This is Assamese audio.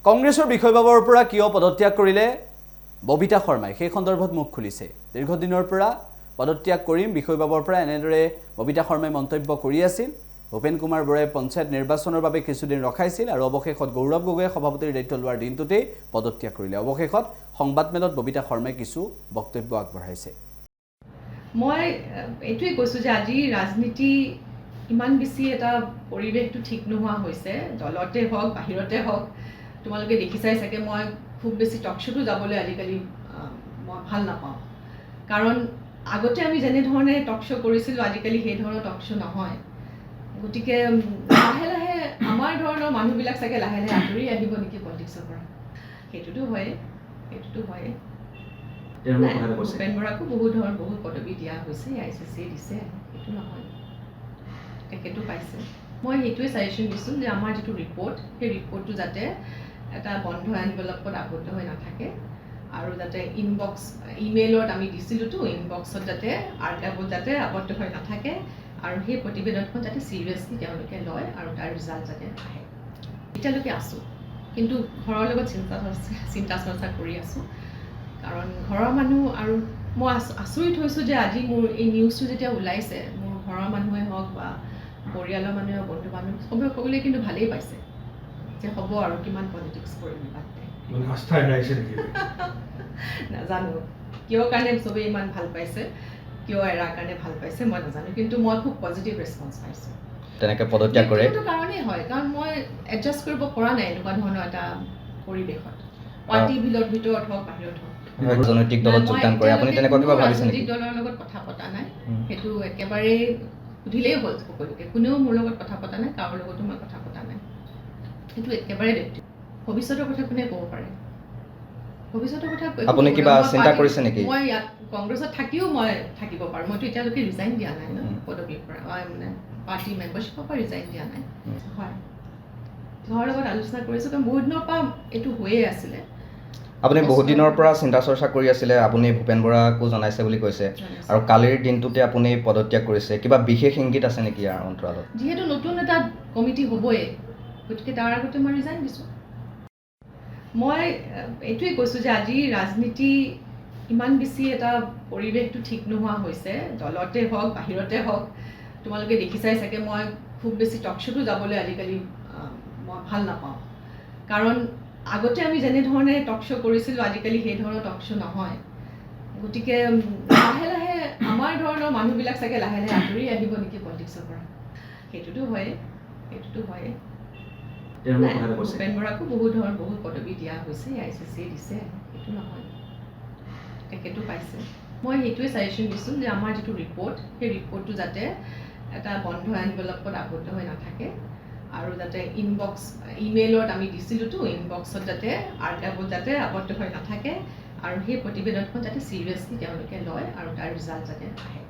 কংগ্ৰেছৰ বিষয়বাবৰ পৰা কিয় পদত্যাগ কৰিলে ববিতা শৰ্মাই সেই সন্দৰ্ভত মুখ খুলিছে। দীৰ্ঘদিনৰ পৰা পদত্যাগ কৰিম বিষয়বাবৰ পৰা এনেদৰে ববিতা শৰ্মাই মন্তব্য কৰি আছিল। ভূপেন কুমাৰ বৰাই পঞ্চায়ত নিৰ্বাচনৰ বাবে কিছুদিন ৰখাইছিল আৰু অৱশেষত গৌৰৱ গগৈয়ে সভাপতিৰ দায়িত্ব লোৱাৰ দিনটোতেই পদত্যাগ কৰিলে। অৱশেষত সংবাদমেলত ববিতা শৰ্মাই কিছু বক্তব্য আগবঢ়াইছে। মই এইটোৱে কৈছোঁ যে আজি ৰাজনীতি ইমান বেছি এটা পৰিৱেশটো ঠিক নোহোৱা হৈছে, দলতে হওক বাহিৰতে হওক। তোমালোকে দেখিছাই চাগে মই খুব বেছি টকশ্ব'টো যাবলৈ আজিকালি মই ভাল নাপাওঁ, কাৰণ আগতে আমি যেনেধৰণে টকশ্ব' কৰিছিলোঁ আজিকালি সেই ধৰণৰ টকশ্ব' নহয়। গতিকে লাহে লাহে আমাৰ ধৰণৰ মানুহবিলাক চাগে লাহে লাহে আঁতৰি আহিব নেকি পলিটিক্সৰ পৰা। সেইটোতো হয়ে। ভূপেন বৰাকো বহুত পদবী দিয়া হৈছে, ICC দিছে, সেইটো নহয়, তেখেতো পাইছে। মই সেইটোৱে ছাজেশ্যন দিছোঁ যে আমাৰ যিটো ৰিপৰ্ট, সেই ৰিপৰ্টটো যাতে এটা বন্ধ এনভেলপত আবদ্ধ হৈ নাথাকে আৰু যাতে ইমেইলত আমি দিছিলোঁতো, ইনবক্সত যাতে আৰ্কাইভত যাতে আবদ্ধ হৈ নাথাকে আৰু সেই প্ৰতিবেদনখন যাতে ছিৰিয়াছলি তেওঁলোকে লয় আৰু তাৰ ৰিজাল্ট যাতে আহে। এতিয়ালৈকে আছোঁ, কিন্তু ঘৰৰ লগত চিন্তা চৰ্চা কৰি আছোঁ, কাৰণ ঘৰৰ মানুহ আৰু মই আচৰিত হৈছোঁ যে আজি মোৰ এই নিউজটো যেতিয়া ওলাইছে, মোৰ ঘৰৰ মানুহে হওক বা পৰিয়ালৰ মানুহে হওক, বন্ধু বান্ধৱ সবে ক'বলৈ কিন্তু ভালেই পাইছে যে হ'ব আৰু কিমান পলিটিক্স কৰিম বাদে। নাজানো কিয় কাৰণে চবেই ইমান ভাল পাইছে, কিয় এৰাৰ কাৰণে ভাল পাইছে মই নাজানো, কিন্তু মই খুব পজিটিভ ৰেছপন্স পাইছোঁ। তেনেকৈ পদত্যাগ কৰে সেইটো কাৰণেই হয়, কাৰণ মই এডজাষ্ট কৰিব পৰা নাই এনেকুৱা ধৰণৰ এটা পৰিৱেশত, পাৰ্টিৰ ভিতৰত হওক বাহিৰত হওক। ৰাজনৈতিক দলত যোগদান কৰে, আপুনি তেনেকুৱা কিবা ভাবিছে নেকি? ৰাজনৈতিক দলৰ লগত কথা পতা নাই, সেইটো একেবাৰে সুধিলেই হ'ল সকলোকে। কোনেও মোৰ লগত কথা পতা নাই, কাৰো লগতো মই কথা পতা নাই, সেইটো একেবাৰে ব্যক্তি। ভৱিষ্যতৰ কথা কোনে ক'ব পাৰে? ভৱিষ্যতৰ কথা আপুনি কিবা চিন্তা কৰিছে নেকি? মই ইয়াত কংগ্ৰেছত থাকিও মই থাকিব পাৰোঁ, মইতো এতিয়ালৈকে ৰিজাইন দিয়া নাই ন পদবীৰ পৰা, মানে পাৰ্টি মেম্বাৰশ্বিপৰ পৰা ৰিজাইন দিয়া নাই। হয়, ঘৰৰ লগত আলোচনা কৰিছোঁ, কাৰণ বহুত দিনৰ পৰা এইটো হৈয়ে আছিলে। আপুনি বহুত দিনৰ পৰা চিন্তা চৰ্চা কৰি আছিলে, আপুনি ভূপেন বৰাকো জনাইছে বুলি কৈছে, আৰু কালিৰ দিনটোতে আপুনি পদত্যাগ কৰিছে, কিবা বিশেষ ইংগিত আছে নেকি ইয়াৰ অন্তৰালত? যিহেতু নতুন এটা কমিটি হ'বই, গতিকে তাৰ আগতে মই ৰিজাইন দিছোঁ। মই এইটোৱে কৈছোঁ যে আজি ৰাজনীতি ইমান বেছি এটা পৰিৱেশটো ঠিক নোহোৱা হৈছে, দলতে হওক বাহিৰতে হওক। তোমালোকে দেখিছাই চাগে মই খুব বেছি টকশ্ব'টো যাবলৈ আজিকালি মই ভাল নাপাওঁ, কাৰণ আগতে আমি যেনেধৰণে টকশ্ব' কৰিছিলোঁ আজিকালি সেই ধৰণৰ টকশ্ব' নহয়। গতিকে লাহে লাহে আমাৰ ধৰণৰ মানুহবিলাক চাগে লাহে লাহে আঁতৰি আহিব নেকি পলিটিক্সৰ পৰা। সেইটোতো হয়ে। ভূপেন বৰাকো বহুত পদবী দিয়া হৈছে, ICC দিছে, সেইটো নহয়, তেখেতো পাইছে। মই সেইটোৱে ছাজেশ্যন দিছোঁ যে আমাৰ যিটো ৰিপৰ্ট, সেই ৰিপৰ্টটো যাতে এটা বন্ধ এনভেলপত আবদ্ধ হৈ নাথাকে আৰু যাতে ইমেইলত আমি দিছিলোঁতো, ইনবক্সত যাতে আৰ্কাইভত যাতে আবদ্ধ হৈ নাথাকে আৰু সেই প্ৰতিবেদনখন যাতে ছিৰিয়াছলি তেওঁলোকে লয় আৰু তাৰ ৰিজাল্ট যাতে আহে।